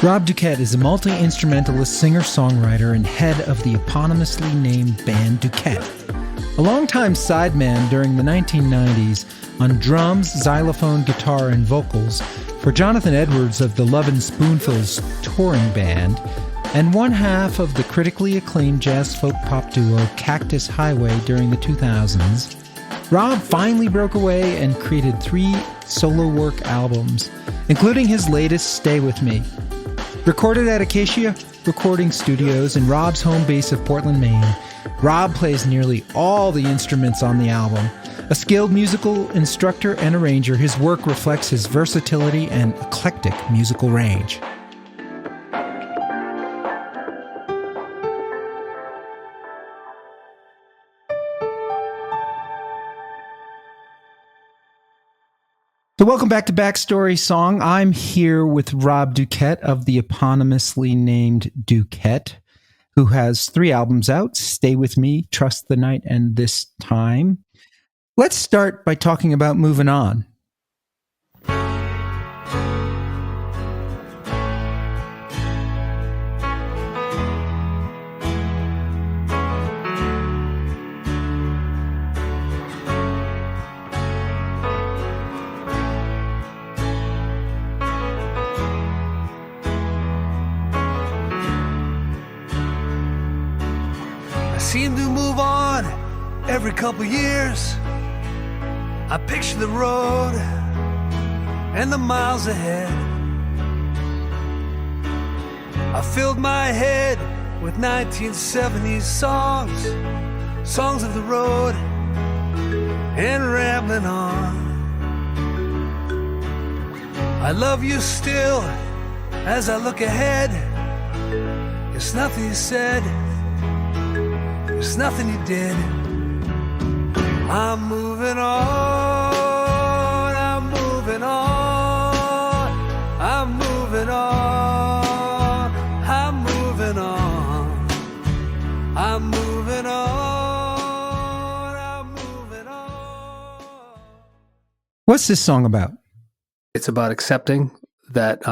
Rob Duquette is a multi-instrumentalist singer-songwriter and head of the eponymously named band Duquette. A longtime sideman during the 1990s on drums, xylophone, guitar, and vocals for Jonathan Edwards of the Love and Spoonfuls touring band, and one half of the critically acclaimed jazz folk pop duo Cactus Highway during the 2000s, Rob finally broke away and created 3 solo work albums, including his latest, Stay With Me. Recorded at Acacia Recording Studios in Rob's home base of Portland, Maine, Rob plays nearly all the instruments on the album. A skilled musical instructor and arranger, his work reflects his versatility and eclectic musical range. So welcome back to Backstory Song. I'm here with Rob Duquette of the eponymously named Duquette, who has 3 albums out: Stay With Me, Trust the Night, and This Time. Let's start by talking about Moving On. Seem to move on every couple years. I picture the road and the miles ahead. I filled my head with 1970s songs of the road, and rambling on. I love you still as I look ahead. It's nothing you said, there's nothing you did. I'm moving on, I'm moving on, I'm moving on, I'm moving on, I'm moving on, I'm moving on. What's this song about? It's about accepting that,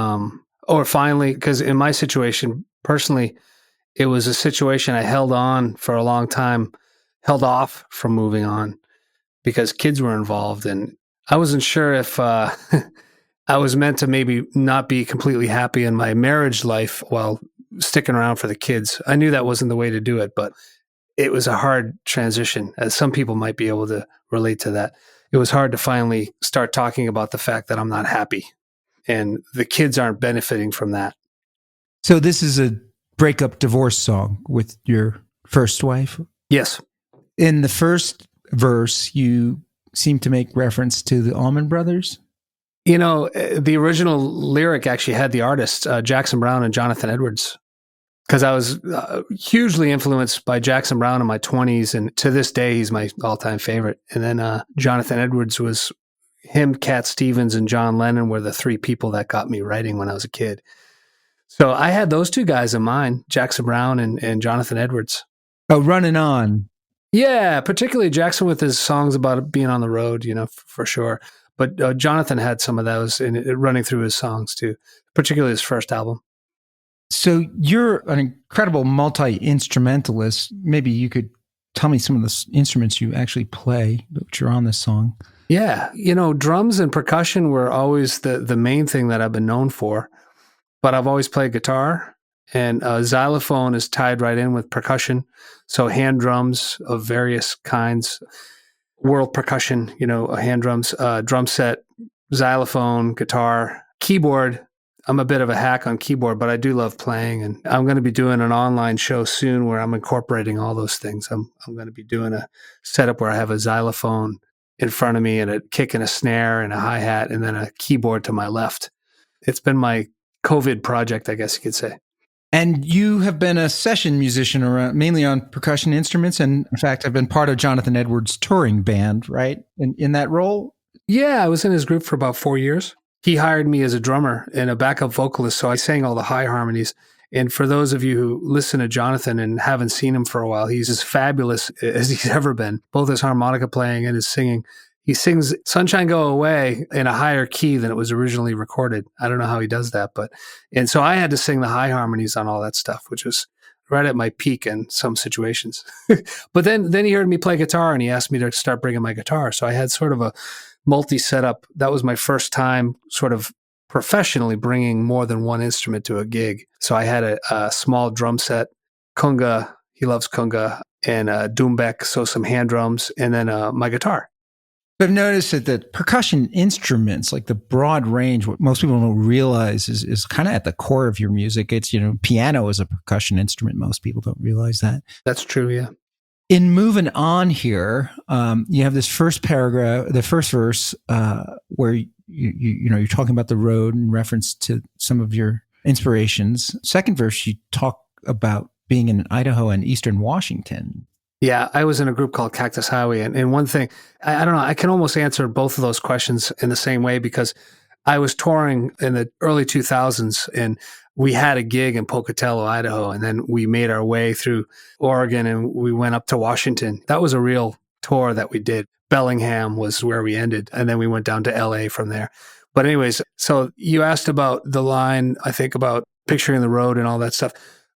or finally, because in my situation, personally, it was a situation I held on for a long time, held off from moving on because kids were involved. And I wasn't sure if I was meant to maybe not be completely happy in my marriage life while sticking around for the kids. I knew that wasn't the way to do it, but it was a hard transition, as some people might be able to relate to that. It was hard to finally start talking about the fact that I'm not happy and the kids aren't benefiting from that. So this is a breakup divorce song with your first wife? Yes. In the first verse, you seem to make reference to the Allman Brothers. You know, the original lyric actually had the artists, Jackson Browne and Jonathan Edwards, because I was hugely influenced by Jackson Browne in my 20s. And to this day, he's my all-time favorite. And then Jonathan Edwards was him, Cat Stevens, and John Lennon were the 3 people that got me writing when I was a kid. So I had those 2 guys in mind, Jackson Browne and Jonathan Edwards. Oh, Running On. Yeah, particularly Jackson with his songs about being on the road, you know, for sure. But Jonathan had some of those running through his songs too, particularly his first album. So you're an incredible multi-instrumentalist. Maybe you could tell me some of the instruments you actually play, which are on this song. Yeah, you know, drums and percussion were always the main thing that I've been known for. But I've always played guitar, and xylophone is tied right in with percussion. So hand drums of various kinds, world percussion, you know, hand drums, drum set, xylophone, guitar, keyboard. I'm a bit of a hack on keyboard, but I do love playing. And I'm going to be doing an online show soon where I'm incorporating all those things. I'm going to be doing a setup where I have a xylophone in front of me and a kick and a snare and a hi-hat and then a keyboard to my left. It's been my COVID project, I guess you could say. And you have been a session musician around, mainly on percussion instruments. And in fact, I've been part of Jonathan Edwards' touring band, right? In that role? Yeah, I was in his group for about 4 years. He hired me as a drummer and a backup vocalist, so I sang all the high harmonies. And for those of you who listen to Jonathan and haven't seen him for a while, he's as fabulous as he's ever been, both his harmonica playing and his singing. He sings Sunshine Go Away in a higher key than it was originally recorded. I don't know how he does that, and so I had to sing the high harmonies on all that stuff, which was right at my peak in some situations. But then he heard me play guitar and he asked me to start bringing my guitar. So I had sort of a multi-setup. That was my first time sort of professionally bringing more than one instrument to a gig. So I had a small drum set, conga, he loves conga, and doumbek, so some hand drums, and then my guitar. I've noticed that the percussion instruments, like the broad range, what most people don't realize is kind of at the core of your music. It's, piano is a percussion instrument. Most people don't realize that. That's true, yeah. In moving on here, you have this first paragraph, the first verse, where you're talking about the road in reference to some of your inspirations. Second verse, you talk about being in Idaho and Eastern Washington. Yeah, I was in a group called Cactus Highway. And one thing, I don't know, I can almost answer both of those questions in the same way because I was touring in the early 2000s and we had a gig in Pocatello, Idaho, and then we made our way through Oregon and we went up to Washington. That was a real tour that we did. Bellingham was where we ended, and then we went down to LA from there. But anyways, so you asked about the line, I think about picturing the road and all that stuff.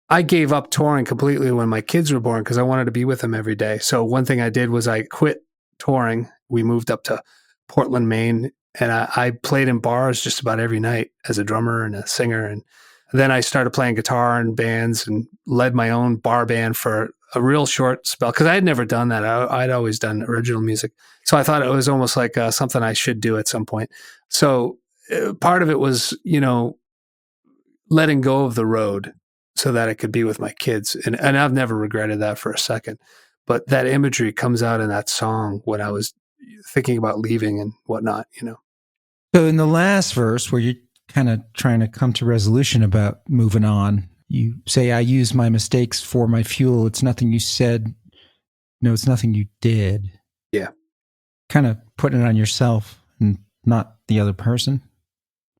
I gave up touring completely when my kids were born because I wanted to be with them every day. So one thing I did was I quit touring. We moved up to Portland, Maine, and I played in bars just about every night as a drummer and a singer. And then I started playing guitar in bands and led my own bar band for a real short spell because I had never done that. I'd always done original music. So I thought it was almost like something I should do at some point. So part of it was, letting go of the road so that I could be with my kids. And I've never regretted that for a second. But that imagery comes out in that song when I was thinking about leaving and whatnot, So in the last verse where you're kind of trying to come to resolution about moving on, you say, I use my mistakes for my fuel. It's nothing you said. No, it's nothing you did. Yeah. Kind of putting it on yourself and not the other person.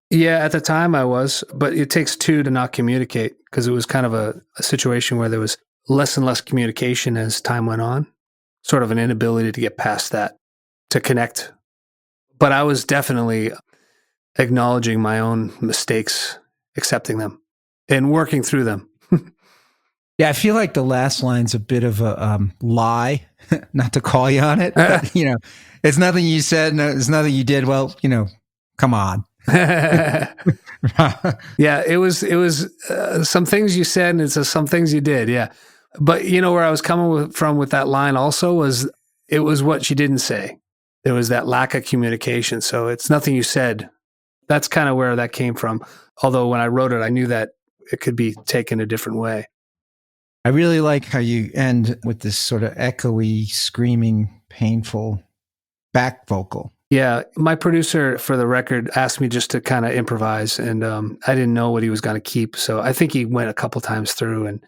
Yeah, at the time I was, but it takes two to not communicate because it was kind of a situation where there was less and less communication as time went on, sort of an inability to get past that, to connect. But I was definitely acknowledging my own mistakes, accepting them, and working through them. Yeah, I feel like the last line's a bit of a lie, not to call you on it, but, it's nothing you said, no, it's nothing you did. Well, come on. Yeah, it was some things you said and it's some things you did. Yeah. But where I was coming from with that line also was it was what you didn't say. There was that lack of communication. So it's nothing you said. That's kind of where that came from. Although when I wrote it, I knew that it could be taken a different way. I really like how you end with this sort of echoey, screaming, painful back vocal. Yeah, my producer for the record asked me just to kind of improvise, and I didn't know what he was going to keep. So I think he went a couple times through, and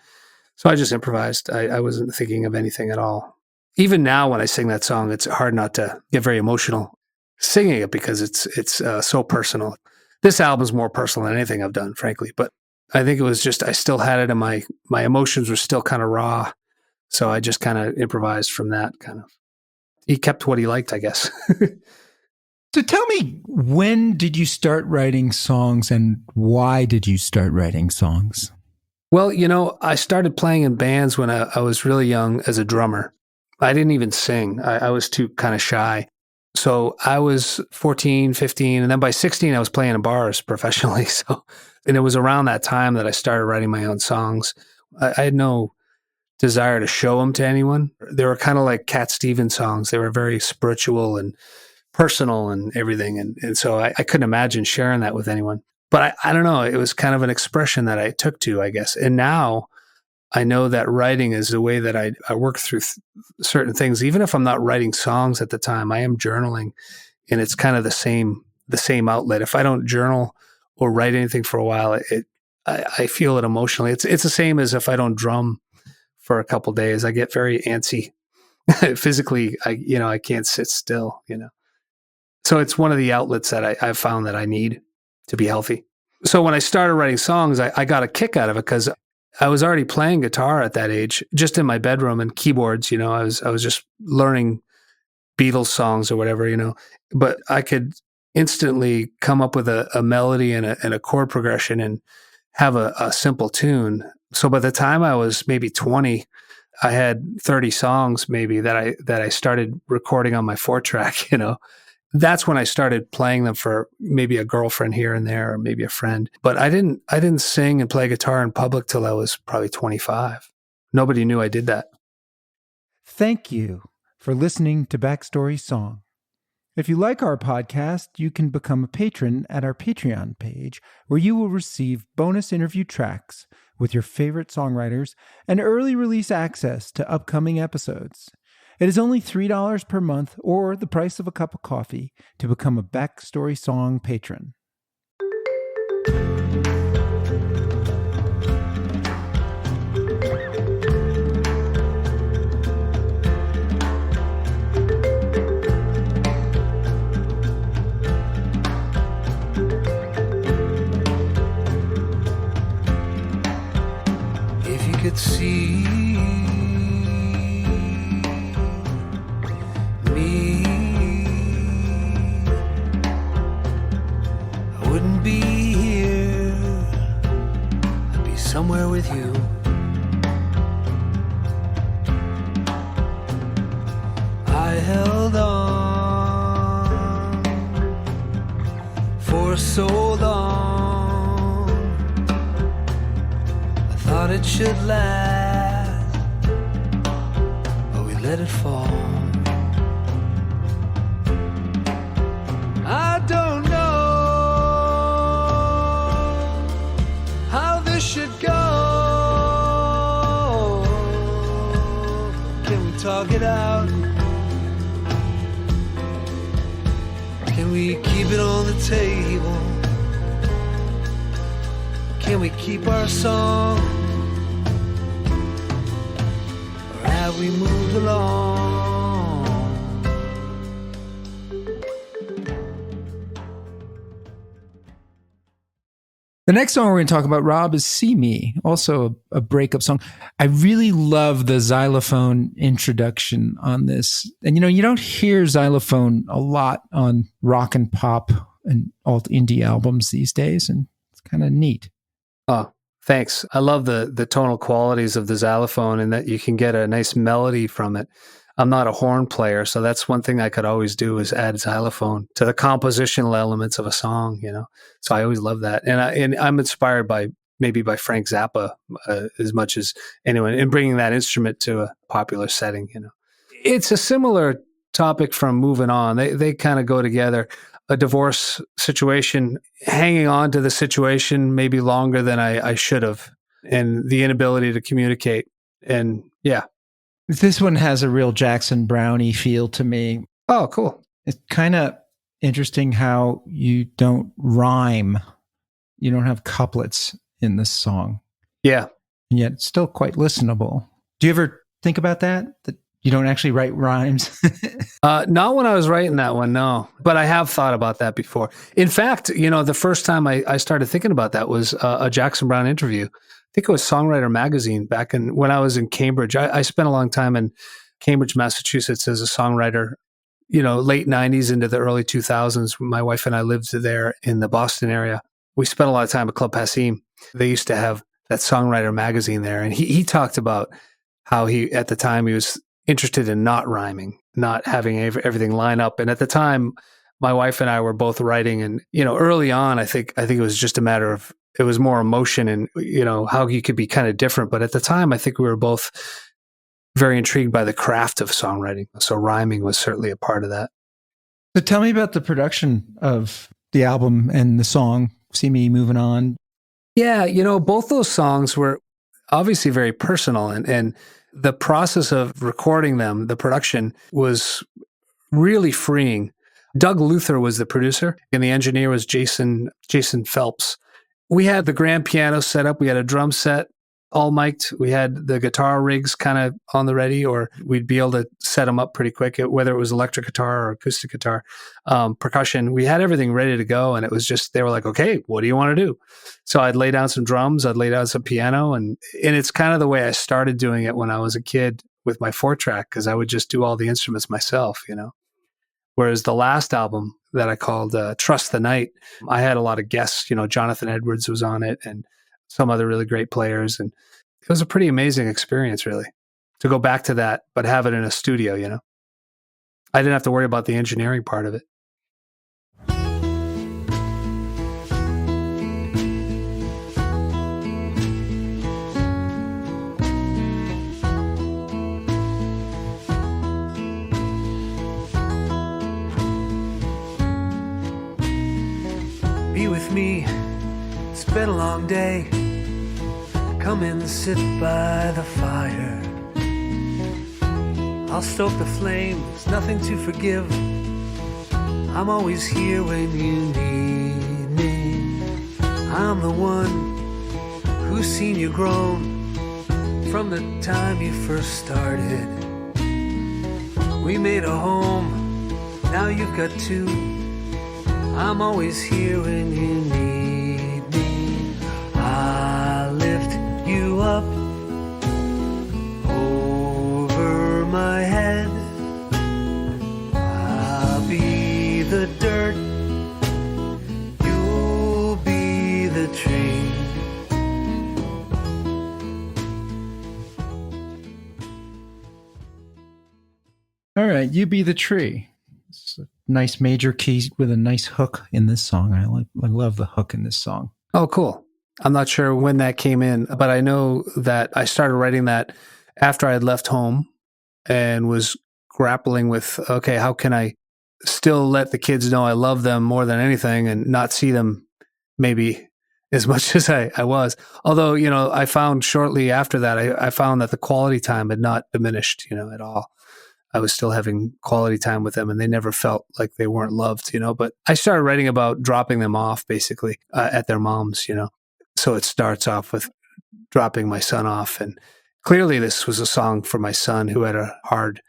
so I just improvised. I wasn't thinking of anything at all. Even now when I sing that song, it's hard not to get very emotional singing it because it's so personal. This album's more personal than anything I've done, frankly. But I think it was just I still had it, and my emotions were still kind of raw. So I just kind of improvised from that kind of. He kept what he liked, I guess. So tell me, when did you start writing songs and why did you start writing songs? Well, I started playing in bands when I was really young as a drummer. I didn't even sing. I was too kind of shy. So I was 14, 15, and then by 16, I was playing in bars professionally. And it was around that time that I started writing my own songs. I had no desire to show them to anyone. They were kind of like Cat Stevens songs. They were very spiritual and personal and everything. And so I couldn't imagine sharing that with anyone. But I don't know. It was kind of an expression that I took to, I guess. And now I know that writing is the way that I work through certain things. Even if I'm not writing songs at the time, I am journaling. And it's kind of the same outlet. If I don't journal or write anything for a while, I feel it emotionally. It's the same as if I don't drum for a couple of days. I get very antsy. Physically, I can't sit still, So it's one of the outlets that I've found that I need to be healthy. So when I started writing songs, I got a kick out of it because I was already playing guitar at that age, just in my bedroom and keyboards. I was just learning Beatles songs or whatever, but I could instantly come up with a melody and a chord progression and have a simple tune. So by the time I was maybe 20, I had 30 songs maybe that I started recording on my 4-track, That's when I started playing them for maybe a girlfriend here and there, or maybe a friend. But I didn't sing and play guitar in public till I was probably 25. Nobody knew I did that. Thank you for listening to Backstory Song. If you like our podcast, you can become a patron at our Patreon page, where you will receive bonus interview tracks with your favorite songwriters and early release access to upcoming episodes. It is only $3 per month, or the price of a cup of coffee, to become a Backstory Song patron. If you could see me, I wouldn't be here. I'd be somewhere with you. I held on for so long. I thought it should last, but we let it fall. I don't know how this should go. Can we talk it out? Can we keep it on the table? Can we keep our song? Or have we moved along? The next song we're going to talk about, Rob, is See Me, also a breakup song. I really love the xylophone introduction on this. And, you don't hear xylophone a lot on rock and pop and alt indie albums these days, and it's kind of neat. Oh, thanks. I love the tonal qualities of the xylophone and that you can get a nice melody from it. I'm not a horn player, so that's one thing I could always do is add xylophone to the compositional elements of a song, So I always love that. And I'm inspired by Frank Zappa as much as anyone in bringing that instrument to a popular setting, It's a similar topic from Moving On. They kind of go together. A divorce situation, hanging on to the situation maybe longer than I should have, and the inability to communicate. And yeah. This one has a real Jackson Brownie feel to me. Oh, cool. It's kind of interesting how you don't rhyme. You don't have couplets in this song. Yeah. And yet it's still quite listenable. Do you ever think about that? That you don't actually write rhymes? Not when I was writing that one, no. But I have thought about that before. In fact, the first time I started thinking about that was a Jackson Browne interview. I think it was Songwriter Magazine back when I was in Cambridge. I spent a long time in Cambridge, Massachusetts as a songwriter, late 90s into the early 2000s. My wife and I lived there in the Boston area. We spent a lot of time at Club Passim. They used to have that Songwriter Magazine there. And he talked about how at the time he was interested in not rhyming, not having everything line up. And at the time, my wife and I were both writing. And, early on, I think it was just a matter of, it was more emotion and, how you could be kind of different. But at the time, I think we were both very intrigued by the craft of songwriting. So rhyming was certainly a part of that. So tell me about the production of the album and the song, See Me Moving On. Yeah, both those songs were obviously very personal. And the process of recording them, the production, was really freeing. Doug Luther was the producer, and the engineer was Jason Phelps. We had the grand piano set up. We had a drum set, all mic'd. We had the guitar rigs kind of on the ready, or we'd be able to set them up pretty quick, whether it was electric guitar or acoustic guitar, percussion. We had everything ready to go, and it was just, they were like, okay, what do you want to do? So I'd lay down some drums, I'd lay down some piano, and it's kind of the way I started doing it when I was a kid with my 4-track, because I would just do all the instruments myself, Whereas the last album that I called Trust the Night, I had a lot of guests. Jonathan Edwards was on it and some other really great players. And it was a pretty amazing experience, really, to go back to that, but have it in a studio, I didn't have to worry about the engineering part of it. Be with me, it's been a long day. Come in, sit by the fire. I'll stoke the flame, there's nothing to forgive. I'm always here when you need me. I'm the one who's seen you grown from the time you first started. We made a home, now you've got two. I'm always here when you need me. I lift you up over my head. I'll be the dirt, you'll be the tree. All right, You Be the Tree. It's a nice major key with a nice hook in this song. I love the hook in this song. Oh, cool. I'm not sure when that came in, but I know that I started writing that after I had left home and was grappling with, okay, how can I still let the kids know I love them more than anything and not see them maybe as much as I was. Although, I found shortly after that, I found that the quality time had not diminished, at all. I was still having quality time with them and they never felt like they weren't loved, but I started writing about dropping them off basically at their mom's, So it starts off with dropping my son off. And clearly this was a song for my son who had a hard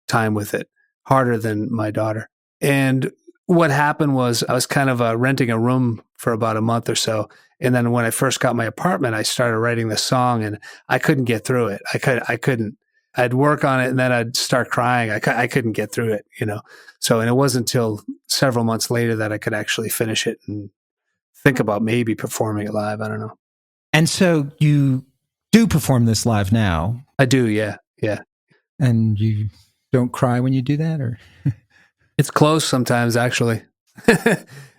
time with it, harder than my daughter. And what happened was I was kind of renting a room for about a month or so. And then when I first got my apartment, I started writing the song and I couldn't get through it. I couldn't. I'd work on it and then I'd start crying. I couldn't get through it, So, and it wasn't until several months later that I could actually finish it and think about maybe performing it live. I don't know. And so you do perform this live now? I do, yeah. And you don't cry when you do that, or? It's close sometimes, actually.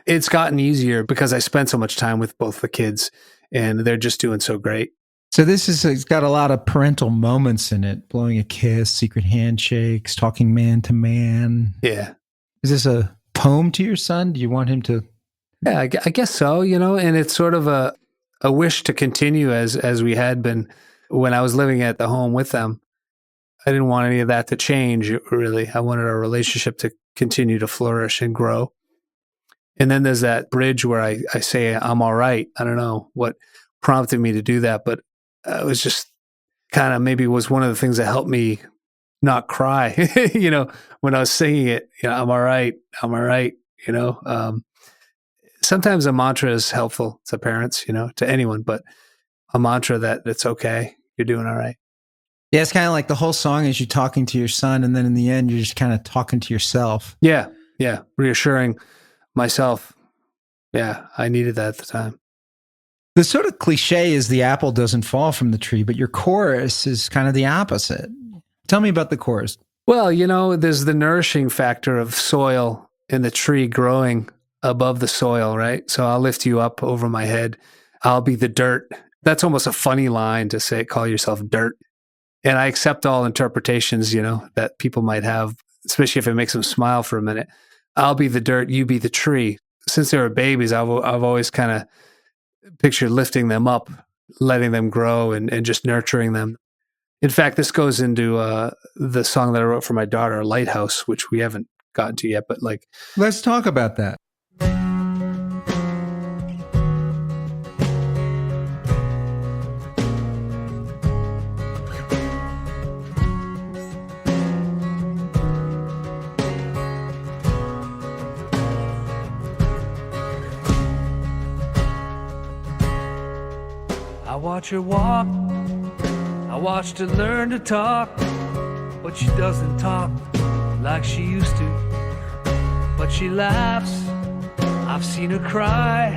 It's gotten easier because I spent so much time with both the kids and they're just doing so great. So it's got a lot of parental moments in it, blowing a kiss, secret handshakes, talking man to man. Yeah. Is this a poem to your son? Do you want him to? Yeah, I guess so, and it's sort of a wish to continue as we had been when I was living at the home with them. I didn't want any of that to change, really. I wanted our relationship to continue to flourish and grow. And then there's that bridge where I say, I'm all right. I don't know what prompted me to do that, but it was just kind of maybe was one of the things that helped me not cry, when I was singing it, I'm all right. I'm all right. Sometimes a mantra is helpful to parents, to anyone, but a mantra that it's okay. You're doing all right. Yeah. It's kind of like the whole song is you talking to your son. And then in the end, you're just kind of talking to yourself. Yeah. Yeah. Reassuring myself. Yeah. I needed that at the time. The sort of cliche is the apple doesn't fall from the tree, but your chorus is kind of the opposite. Tell me about the chorus. Well, there's the nourishing factor of soil and the tree growing above the soil, right? So I'll lift you up over my head. I'll be the dirt. That's almost a funny line to say, call yourself dirt. And I accept all interpretations, that people might have, especially if it makes them smile for a minute. I'll be the dirt, you be the tree. Since they were babies, I've always kind of pictured lifting them up, letting them grow and just nurturing them. In fact, this goes into the song that I wrote for my daughter, Lighthouse, which we haven't gotten to yet, but let's talk about that. I watch her walk, I watched her learn to talk, but she doesn't talk like she used to. but she laughs. I've seen her cry,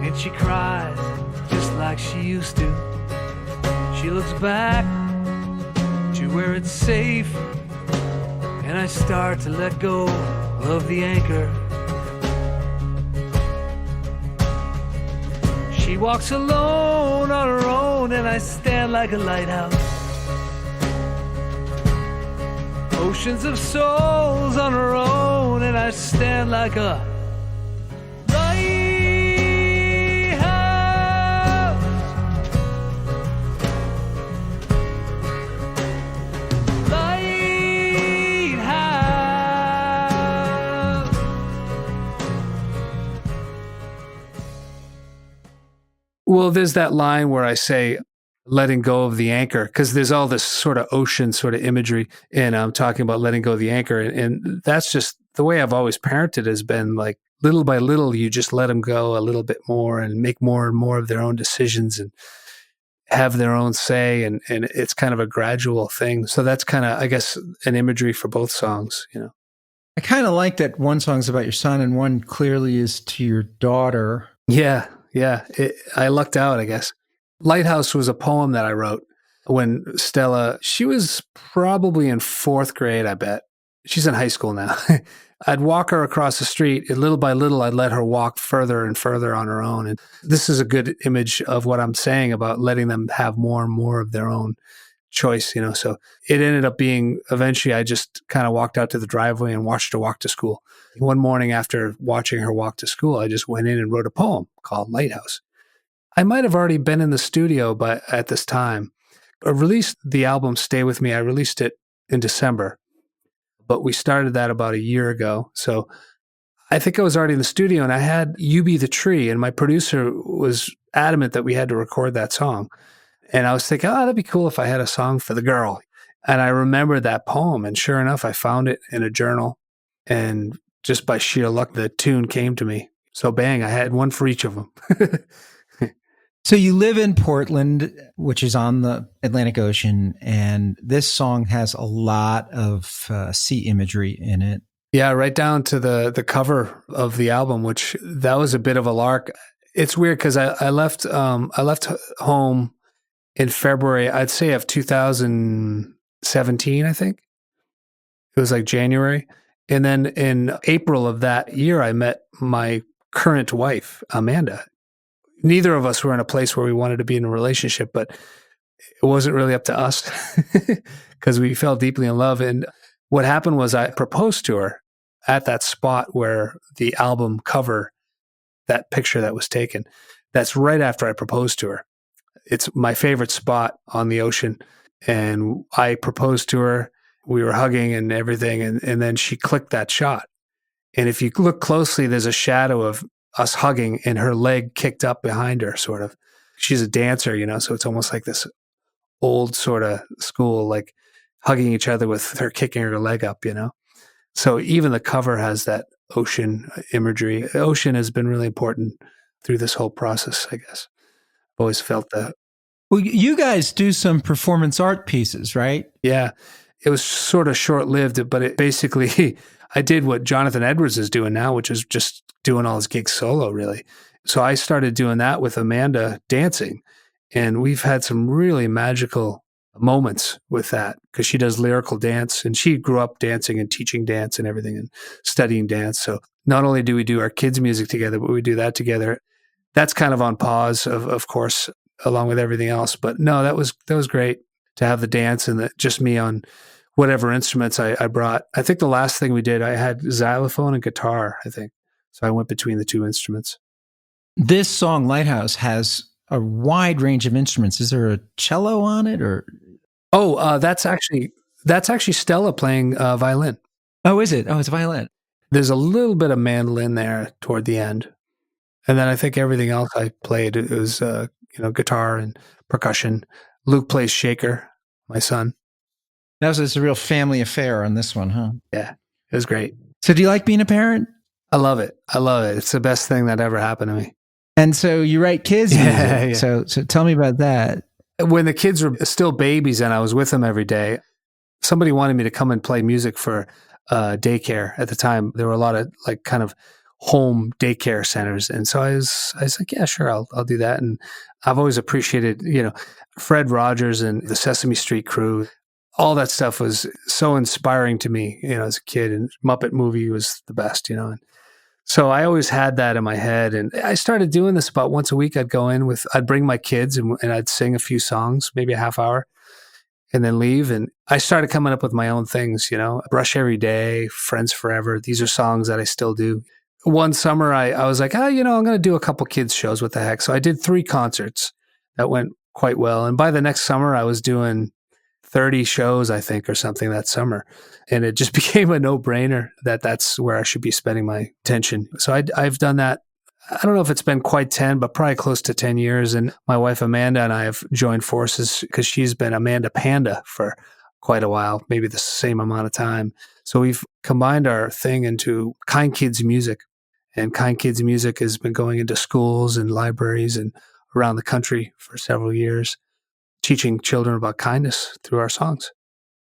and she cries just like she used to. She looks back to where it's safe, and I start to let go of the anchor. She walks alone on her own, and I stand like a lighthouse. Oceans of souls on her own, and I stand like a lighthouse. Lighthouse. Well, there's that line where I say, letting go of the anchor, because there's all this sort of ocean sort of imagery, and I'm talking about letting go of the anchor. And that's just the way I've always parented, has been like little by little, you just let them go a little bit more and make more and more of their own decisions and have their own say. And it's kind of a gradual thing. So that's kind of, I guess, an imagery for both songs, you know. I kind of like that one song's about your son and one clearly is to your daughter. Yeah. I lucked out, I guess. Lighthouse was a poem that I wrote when Stella, she was probably in 4th grade, I bet. She's in high school now. I'd walk her across the street, and little by little, I'd let her walk further and further on her own. And this is a good image of what I'm saying about letting them have more and more of their own choice, you know. So it ended up being, eventually, I just kind of walked out to the driveway and watched her walk to school. One morning after watching her walk to school, I just went in and wrote a poem called Lighthouse. I might have already been in the studio at this time. I released the album Stay With Me. I released it in December, but we started that about a year ago. So I think I was already in the studio, and I had You Be the Tree, and my producer was adamant that we had to record that song. And I was thinking, that'd be cool if I had a song for the girl. And I remembered that poem, and sure enough, I found it in a journal, and just by sheer luck, the tune came to me. So bang, I had one for each of them. So you live in Portland, which is on the Atlantic Ocean, and this song has a lot of sea imagery in it. Yeah, right down to the cover of the album, which that was a bit of a lark. It's weird because I left home in February, I'd say, of 2017, I think. It was like January. And then in April of that year, I met my current wife, Amanda. Neither of us were in a place where we wanted to be in a relationship, but it wasn't really up to us because we fell deeply in love. And what happened was I proposed to her at that spot where the album cover, that picture that was taken, that's right after I proposed to her. It's my favorite spot on the ocean. And I proposed to her. We were hugging and everything. And then she clicked that shot. And if you look closely, there's a shadow of us hugging and her leg kicked up behind her, sort of. She's a dancer, you know, so it's almost like this old sort of school, like hugging each other with her kicking her leg up, you know. So even the cover has that ocean imagery. The ocean has been really important through this whole process, I guess. I've always felt that. Well, you guys do some performance art pieces, right? Yeah. It was sort of short-lived, but it basically, I did what Jonathan Edwards is doing now, which is just doing all his gigs solo, really. So I started doing that with Amanda dancing, and we've had some really magical moments with that because she does lyrical dance, and she grew up dancing and teaching dance and everything and studying dance. So not only do we do our kids' music together, but we do that together. That's kind of on pause, of course, along with everything else. But no, that was great to have the dance and just me on whatever instruments I brought. I think the last thing we did, I had xylophone and guitar, I think. So I went between the two instruments. This song, Lighthouse, has a wide range of instruments. Is there a cello on it, or? Oh, that's actually Stella playing violin. Oh, is it? Oh, it's violin. There's a little bit of mandolin there toward the end. And then I think everything else I played, it was, guitar and percussion. Luke plays shaker, my son. It's a real family affair on this one, huh? Yeah, it was great. So do you like being a parent? I love it. It's the best thing that ever happened to me. And so you write kids music. Yeah. So tell me about that. When the kids were still babies and I was with them every day, somebody wanted me to come and play music for daycare at the time. There were a lot of like kind of home daycare centers. And so I was like, yeah, sure, I'll do that. And I've always appreciated, Fred Rogers and the Sesame Street crew. All that stuff was so inspiring to me, as a kid, and Muppet Movie was the best, And so I always had that in my head. And I started doing this about once a week. I'd bring my kids and I'd sing a few songs, maybe a half hour, and then leave. And I started coming up with my own things, Brush Every Day, Friends Forever. These are songs that I still do. One summer I was like, I'm going to do a couple kids shows. What the heck? So I did 3 concerts that went quite well. And by the next summer I was doing 30 shows, I think, or something that summer. And it just became a no-brainer that that's where I should be spending my attention. So I've done that. I don't know if it's been quite 10, but probably close to 10 years. And my wife, Amanda, and I have joined forces because she's been Amanda Panda for quite a while, maybe the same amount of time. So we've combined our thing into Kind Kids Music. And Kind Kids Music has been going into schools and libraries and around the country for several years, teaching children about kindness through our songs.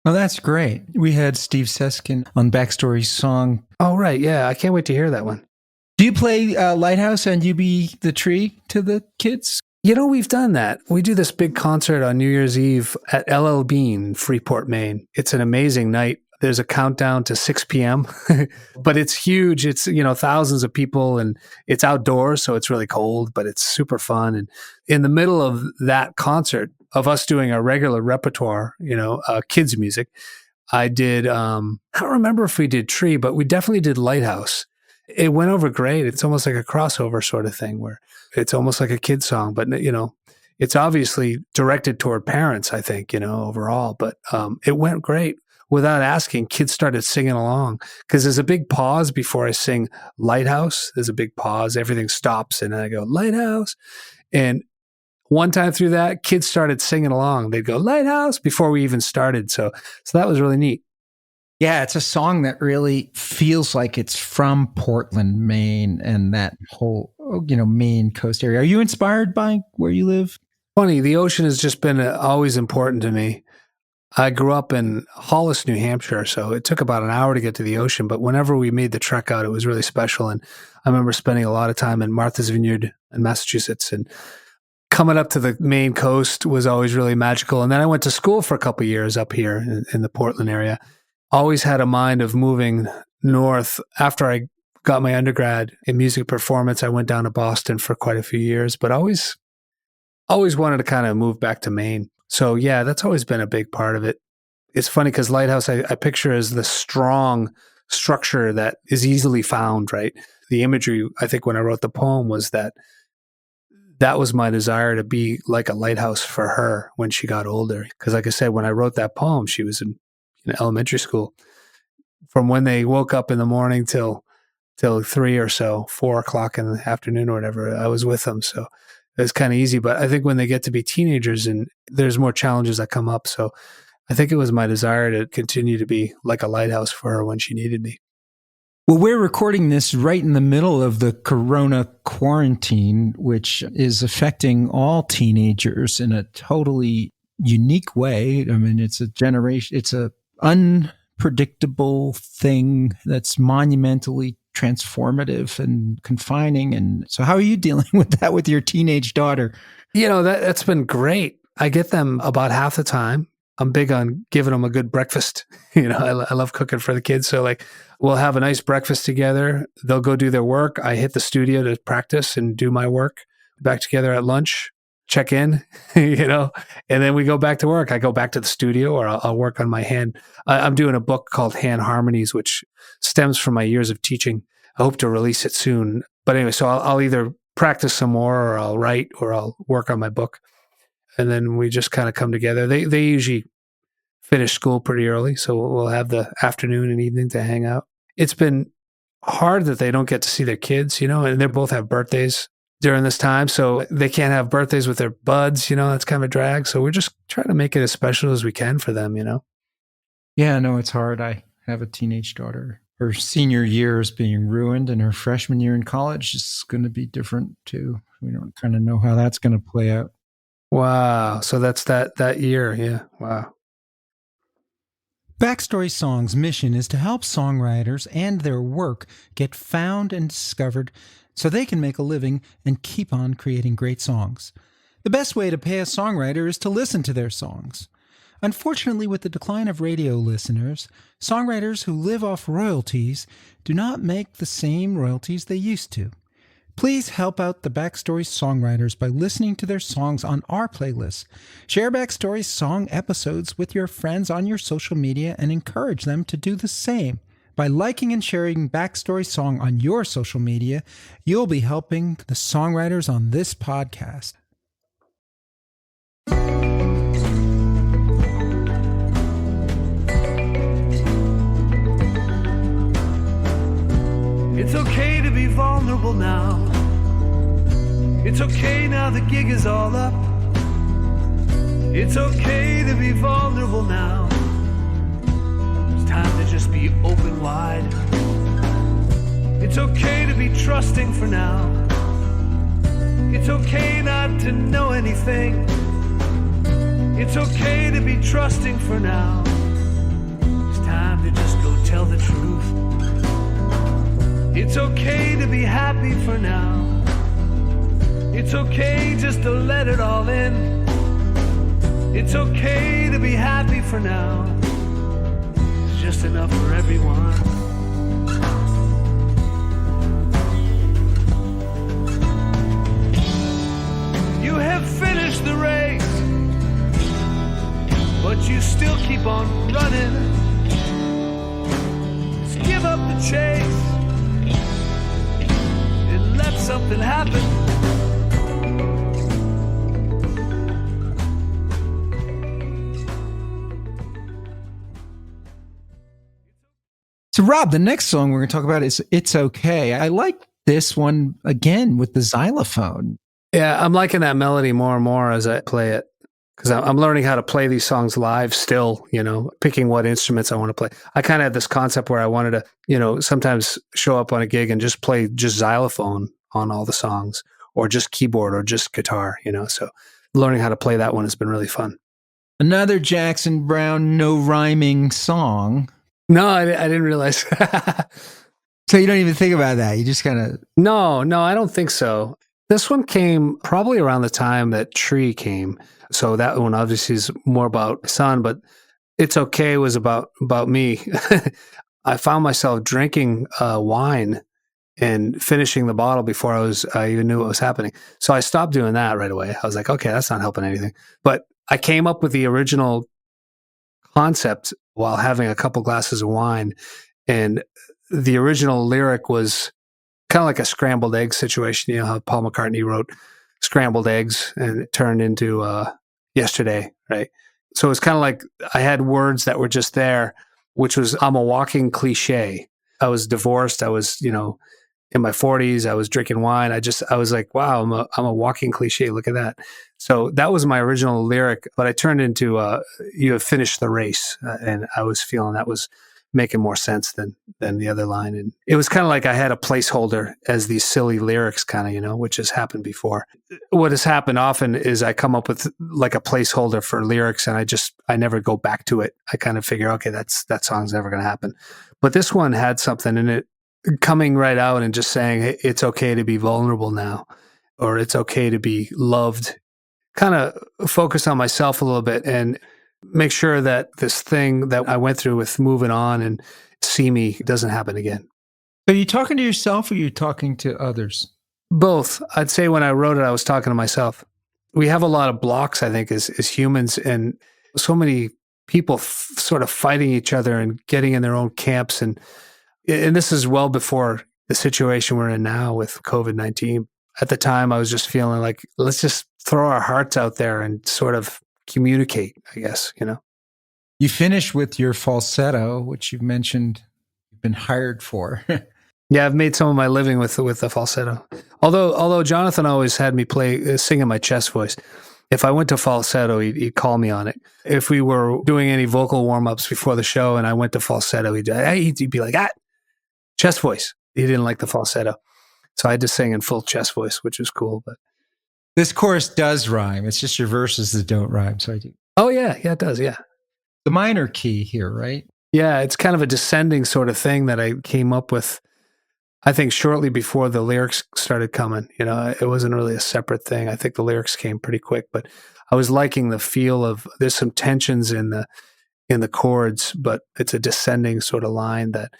Oh, that's great. We had Steve Seskin on Backstory's song. Oh, right. Yeah. I can't wait to hear that one. Do you play Lighthouse and You Be the Tree to the kids? We've done that. We do this big concert on New Year's Eve at LL Bean in Freeport, Maine. It's an amazing night. There's a countdown to 6 p.m., but it's huge. It's, thousands of people, and it's outdoors, so it's really cold, but it's super fun. And in the middle of that concert, of us doing our regular repertoire, kids music, I did, I don't remember if we did Tree, but we definitely did Lighthouse. It went over great. It's almost like a crossover sort of thing where it's almost like a kid song, but, it's obviously directed toward parents, I think, overall, but it went great. Without asking, kids started singing along because there's a big pause before I sing Lighthouse. There's a big pause. Everything stops, and I go, Lighthouse. And one time through that, kids started singing along. They'd go, Lighthouse, before we even started. So that was really neat. Yeah, it's a song that really feels like it's from Portland, Maine, and that whole, Maine coast area. Are you inspired by where you live? Funny, the ocean has just been always important to me. I grew up in Hollis, New Hampshire, so it took about an hour to get to the ocean. But whenever we made the trek out, it was really special. And I remember spending a lot of time in Martha's Vineyard in Massachusetts, and coming up to the Maine coast was always really magical. And then I went to school for a couple of years up here in the Portland area. Always had a mind of moving north. After I got my undergrad in music performance, I went down to Boston for quite a few years, but always wanted to kind of move back to Maine. So yeah, that's always been a big part of it. It's funny because Lighthouse, I picture as the strong structure that is easily found, right? The imagery, I think when I wrote the poem was that was my desire to be like a lighthouse for her when she got older. Because like I said, when I wrote that poem, she was in elementary school. From when they woke up in the morning till 3 or so, 4 o'clock in the afternoon or whatever, I was with them. So it's kind of easy. But I think when they get to be teenagers and there's more challenges that come up. So I think it was my desire to continue to be like a lighthouse for her when she needed me. Well, we're recording this right in the middle of the corona quarantine, which is affecting all teenagers in a totally unique way. I mean, it's a unpredictable thing that's monumentally transformative and confining. And so how are you dealing with that with your teenage daughter? That's been great. I get them about half the time. I'm big on giving them a good breakfast. I love cooking for the kids. So like we'll have a nice breakfast together. They'll go do their work. I hit the studio to practice and do my work. Back together at lunch, check in, and then we go back to work. I go back to the studio or I'll work on my hand. I'm doing a book called Hand Harmonies, which stems from my years of teaching. I hope to release it soon. But anyway, so I'll either practice some more or I'll write or I'll work on my book. And then we just kind of come together. They usually finish school pretty early, so we'll have the afternoon and evening to hang out. It's been hard that they don't get to see their kids, and they both have birthdays during this time, so they can't have birthdays with their buds, that's kind of a drag. So we're just trying to make it as special as we can for them, Yeah, no, it's hard. I have a teenage daughter. Her senior year is being ruined, and her freshman year in college is going to be different too. We don't kind of know how that's going to play out. Wow. So that's that year. Yeah. Wow. Backstory Song's mission is to help songwriters and their work get found and discovered so they can make a living and keep on creating great songs. The best way to pay a songwriter is to listen to their songs. Unfortunately, with the decline of radio listeners, songwriters who live off royalties do not make the same royalties they used to. Please help out the Backstory songwriters by listening to their songs on our playlist. Share Backstory song episodes with your friends on your social media and encourage them to do the same. By liking and sharing Backstory Song on your social media, you'll be helping the songwriters on this podcast. It's okay to be vulnerable now. It's okay now the gig is all up. It's okay to be vulnerable now. It's time to just be open wide. It's okay to be trusting for now. It's okay not to know anything. It's okay to be trusting for now. It's time to just go tell the truth. It's okay to be happy for now. It's okay just to let it all in. It's okay to be happy for now. It's just enough for everyone. You have finished the race, but you still keep on running. Just give up the chase and let something happen. So, Rob, the next song we're going to talk about is It's Okay. I like this one again with the xylophone. Yeah, I'm liking that melody more and more as I play it because I'm learning how to play these songs live still, picking what instruments I want to play. I kind of had this concept where I wanted to, sometimes show up on a gig and just play just xylophone on all the songs or just keyboard or just guitar, So learning how to play that one has been really fun. Another Jackson Browne no rhyming song. No, I didn't realize. So you don't even think about that. You just kind of... No, I don't think so. This one came probably around the time that Tree came. So that one obviously is more about son, but It's Okay was about me. I found myself drinking wine and finishing the bottle before I even knew what was happening. So I stopped doing that right away. I was like, okay, that's not helping anything. But I came up with the original concept while having a couple glasses of wine. And the original lyric was kind of like a scrambled egg situation. You know how Paul McCartney wrote scrambled eggs and it turned into yesterday, right? So it's kind of like I had words that were just there, which was I'm a walking cliche. I was divorced. I was, in my 40s. I was drinking wine. I was like, wow, I'm a walking cliche. Look at that. So that was my original lyric, but I turned into you have finished the race, and I was feeling that was making more sense than the other line. And it was kind of like I had a placeholder as these silly lyrics kind of, which has happened before. What has happened often is I come up with like a placeholder for lyrics and I never go back to it. I kind of figure, okay, that song's never going to happen. But this one had something in it coming right out and just saying, hey, it's okay to be vulnerable now, or it's okay to be loved. Kind of focus on myself a little bit and make sure that this thing that I went through with moving on and see me doesn't happen again. So are you talking to yourself or are you talking to others? Both. I'd say when I wrote it, I was talking to myself. We have a lot of blocks, I think, as humans, and so many people sort of fighting each other and getting in their own camps. And this is well before the situation we're in now with COVID-19. At the time, I was just feeling like, let's just throw our hearts out there and sort of communicate, I guess, You finish with your falsetto, which you've mentioned you've been hired for. Yeah, I've made some of my living with the falsetto. Although Jonathan always had me sing in my chest voice. If I went to falsetto, he'd call me on it. If we were doing any vocal warm-ups before the show and I went to falsetto, he'd be like, chest voice. He didn't like the falsetto. So I had to sing in full chest voice, which was cool. But this chorus does rhyme. It's just your verses that don't rhyme. So I do. Oh, yeah, it does, yeah. the minor key here, right? Yeah, it's kind of a descending sort of thing that I came up with, I think, shortly before the lyrics started coming. It wasn't really a separate thing. I think the lyrics came pretty quick, but I was liking the feel of, there's some tensions in the chords, but it's a descending sort of line that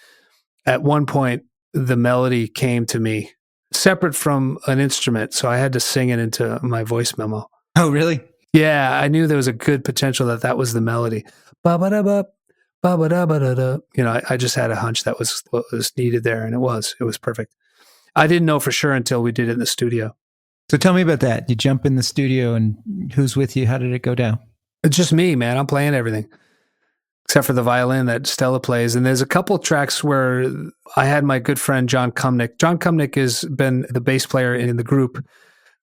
at one point the melody came to me separate from an instrument. So I had to sing it into my voice memo. Oh, really? Yeah, I knew there was a good potential that was the melody. Ba-ba-da-ba, ba-ba-da-ba-da-da. I just had a hunch that was what was needed there, and it was perfect. I didn't know for sure until we did it in the studio. So tell me about that. You jump in the studio, and who's with you? How did it go down? It's just me, man. I'm playing everything except for the violin that Stella plays. And there's a couple tracks where I had my good friend John Cumnick. John Cumnick has been the bass player in the group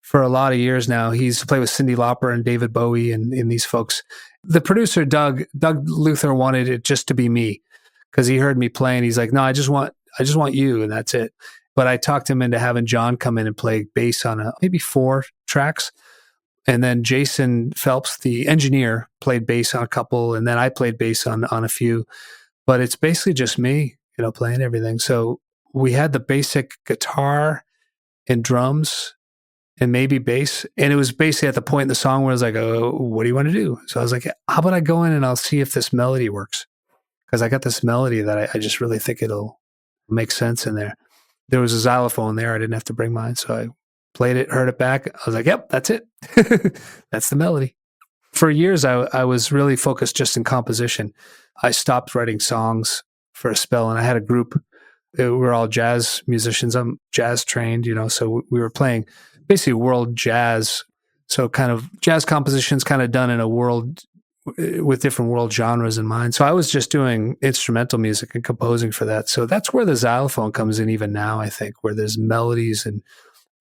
for a lot of years now. He's played with Cyndi Lauper and David Bowie and these folks. The producer, Doug Luther, wanted it just to be me because he heard me playing. He's like, no, I just want you, and that's it. But I talked him into having John come in and play bass on maybe 4 tracks. And then Jason Phelps, the engineer, played bass on a couple, and then I played bass on a few. But it's basically just me, playing everything. So we had the basic guitar and drums and maybe bass. And it was basically at the point in the song where I was like, oh, what do you want to do? So I was like, how about I go in and I'll see if this melody works? Because I got this melody that I just really think it'll make sense in there. There was a xylophone there. I didn't have to bring mine. So I played it, heard it back. I was like, yep, that's it. That's the melody. For years, I was really focused just in composition. I stopped writing songs for a spell, and I had a group. We were all jazz musicians. I'm jazz trained, so we were playing basically world jazz. So kind of jazz compositions kind of done in a world with different world genres in mind. So I was just doing instrumental music and composing for that. So that's where the xylophone comes in even now, I think, where there's melodies and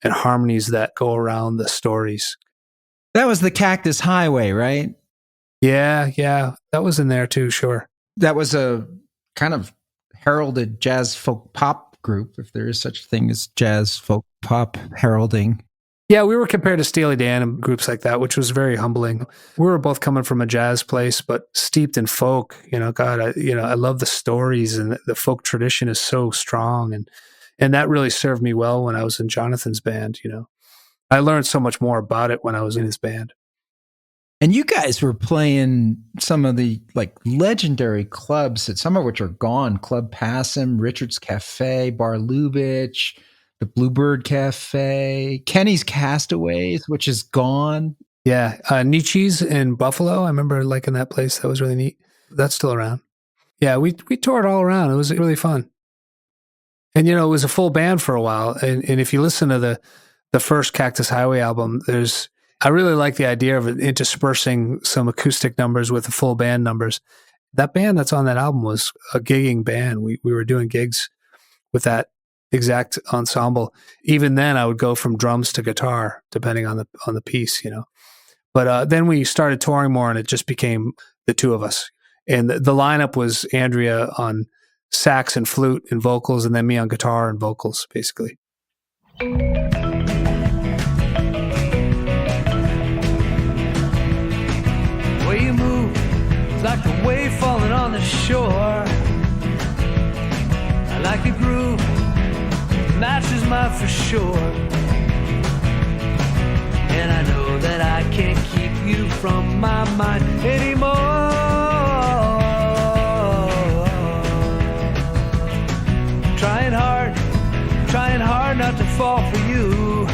harmonies that go around the stories. That was the Cactus Highway, right? Yeah. That was in there too, sure. That was a kind of heralded jazz folk pop group, if there is such a thing as jazz folk pop heralding. Yeah, we were compared to Steely Dan and groups like that, which was very humbling. We were both coming from a jazz place, but steeped in folk. God, I love the stories, and the folk tradition is so strong, and that really served me well when I was in Jonathan's band. I learned so much more about it when I was in his band. And you guys were playing some of the legendary clubs, that some of which are gone. Club Passim, Richard's Cafe, Bar Lubitsch, the Bluebird Cafe, Kenny's Castaways, which is gone. Yeah. Nietzsche's in Buffalo. I remember liking that place. That was really neat. That's still around. Yeah, we toured all around. It was really fun. And, it was a full band for a while. And if you listen to the first Cactus Highway album, I really like the idea of interspersing some acoustic numbers with the full band numbers. That band that's on that album was a gigging band. We were doing gigs with that exact ensemble. Even then, I would go from drums to guitar, depending on the piece, But then we started touring more, and it just became the two of us. And the lineup was Andrea on sax and flute and vocals, and then me on guitar and vocals, basically. Way you move is like the wave falling on the shore. I like the groove, matches mine for sure. And I know that I can't keep you from my mind anymore. Trying hard not to fall for you.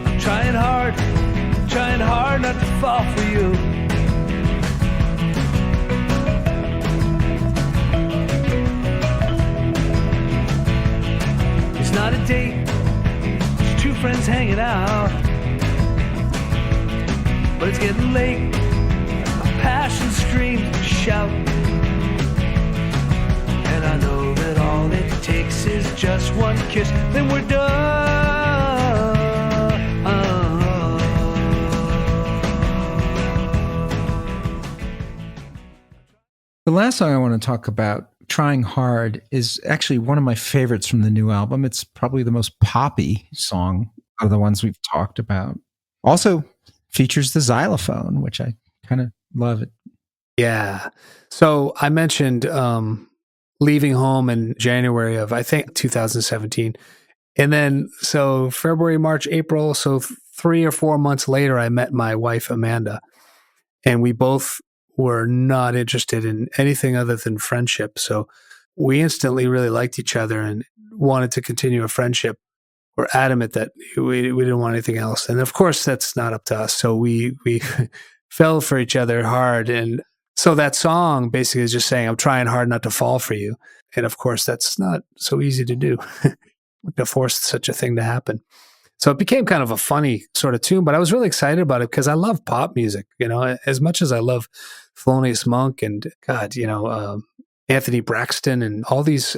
I'm trying hard not to fall for you. It's not a date, it's 2 friends hanging out. But it's getting late, my passion screams and shout. And I know that all it takes is just one kiss, then we're done. The last song I want to talk about, Trying Hard, is actually one of my favorites from the new album. It's probably the most poppy song of the ones we've talked about. Also features the xylophone, which I kind of love. It Yeah. So I mentioned leaving home in January of, I think, 2017. And then, so February, March, April, so 3 or 4 months later, I met my wife, Amanda, and we both were not interested in anything other than friendship. So we instantly really liked each other and wanted to continue a friendship. We're adamant that we didn't want anything else. And of course, that's not up to us. So we fell for each other hard. And so that song basically is just saying, I'm trying hard not to fall for you. And of course, that's not so easy to do, to force such a thing to happen. So it became kind of a funny sort of tune, but I was really excited about it because I love pop music, as much as I love Thelonious Monk and God, Anthony Braxton and all these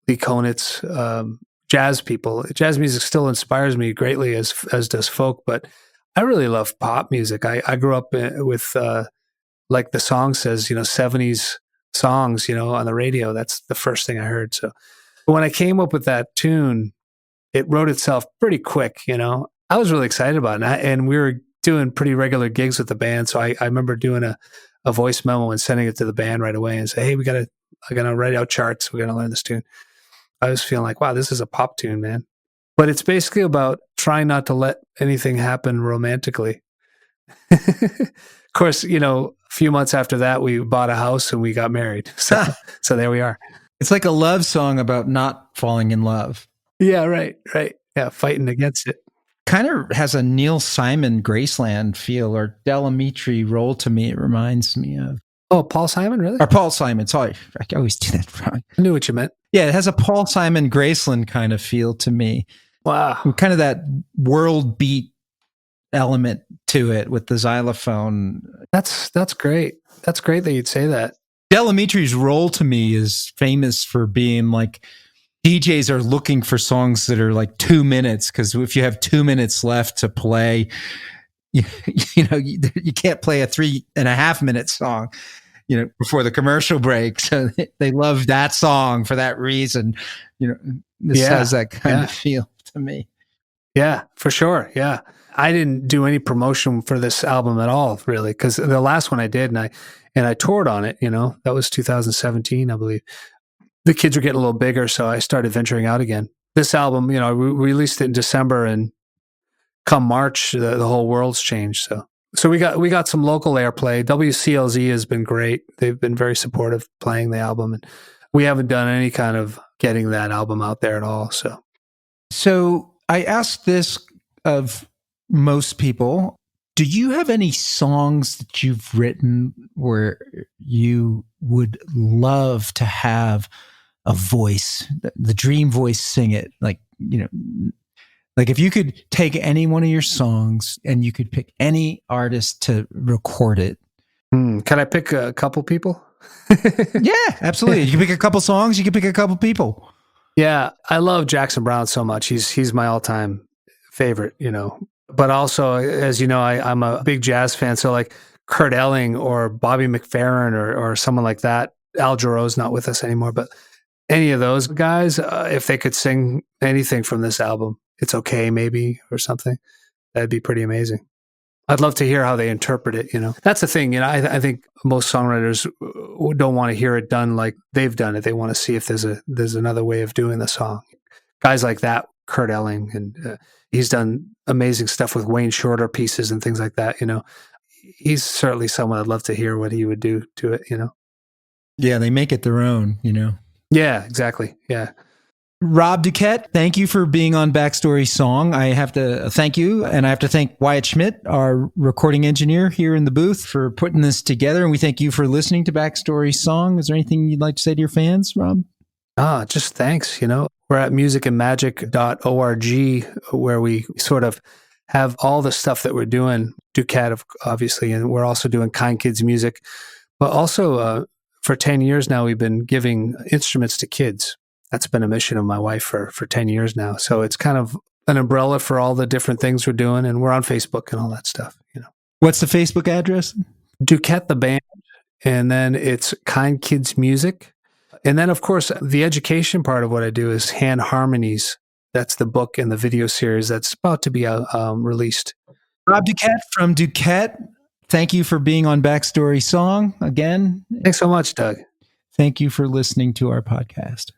Lee Konitz, jazz people. Jazz music still inspires me greatly, as does folk, but I really love pop music. I grew up with, like the song says, 70s songs, on the radio. That's the first thing I heard. So when I came up with that tune, it wrote itself pretty quick, I was really excited about it. And we were doing pretty regular gigs with the band. So I remember doing a voice memo and sending it to the band right away and say, hey, I got to write out charts. We're going to learn this tune. I was feeling like, wow, this is a pop tune, man. But it's basically about trying not to let anything happen romantically. Of course, a few months after that, we bought a house and we got married. So there we are. It's like a love song about not falling in love. Yeah, right. Yeah, fighting against it. Kind of has a Neil Simon Graceland feel, or Delamitri Roll to me. It reminds me of. Oh, Paul Simon, really? Or Paul Simon. Sorry, I always do that wrong. I knew what you meant. Yeah, it has a Paul Simon Graceland kind of feel to me. Wow. Kind of that world beat element to it with the xylophone. That's great. That's great that you'd say that. Delamitri's Roll to me is famous for being like, DJs are looking for songs that are like 2 minutes, because if you have 2 minutes left to play, you can't play a 3.5 minute song, before the commercial break. So they love that song for that reason. This has that kind of feel to me. Yeah, for sure. Yeah. I didn't do any promotion for this album at all, really, because the last one I did, and I toured on it, that was 2017, I believe. The kids were getting a little bigger, so I started venturing out again. This album, we released it in December, and come March, the whole world's changed. So we got some local airplay. WCLZ has been great. They've been very supportive playing the album, and we haven't done any kind of getting that album out there at all. So I asked this of most people. Do you have any songs that you've written where you would love to have a voice, the dream voice, sing it? Like if you could take any one of your songs and you could pick any artist to record it. Can I pick a couple people? Yeah, absolutely. You can pick a couple songs. You can pick a couple people. Yeah, I love Jackson Browne so much. He's my all-time favorite, But also, as you know, I'm a big jazz fan. So like Kurt Elling or Bobby McFerrin or someone like that. Al Jarreau's not with us anymore, but any of those guys, if they could sing anything from this album, It's Okay Maybe or something, that'd be pretty amazing. I'd love to hear how they interpret it. That's the thing. I think most songwriters don't want to hear it done like they've done it. They want to see if there's another way of doing the song. Guys like that, Kurt Elling, and he's done amazing stuff with Wayne Shorter pieces and things like that. He's certainly someone I'd love to hear what he would do to it. Yeah, they make it their own. Yeah, exactly. Yeah. Rob Duquette, thank you for being on Backstory Song. I have to thank you, and I have to thank Wyatt Schmidt, our recording engineer here in the booth, for putting this together. And we thank you for listening to Backstory Song. Is there anything you'd like to say to your fans, Rob? Just thanks. We're at musicandmagic.org, where we sort of have all the stuff that we're doing, Duquette, obviously, and we're also doing Kind Kids music. But also, for 10 years now, we've been giving instruments to kids. That's been a mission of my wife for 10 years now. So it's kind of an umbrella for all the different things we're doing. And we're on Facebook and all that stuff. What's the Facebook address? Duquette the band. And then it's Kind Kids Music. And then, of course, the education part of what I do is Hand Harmonies. That's the book and the video series that's about to be released. Rob Duquette from Duquette. Thank you for being on Backstory Song again. Thanks so much, Doug. Thank you for listening to our podcast.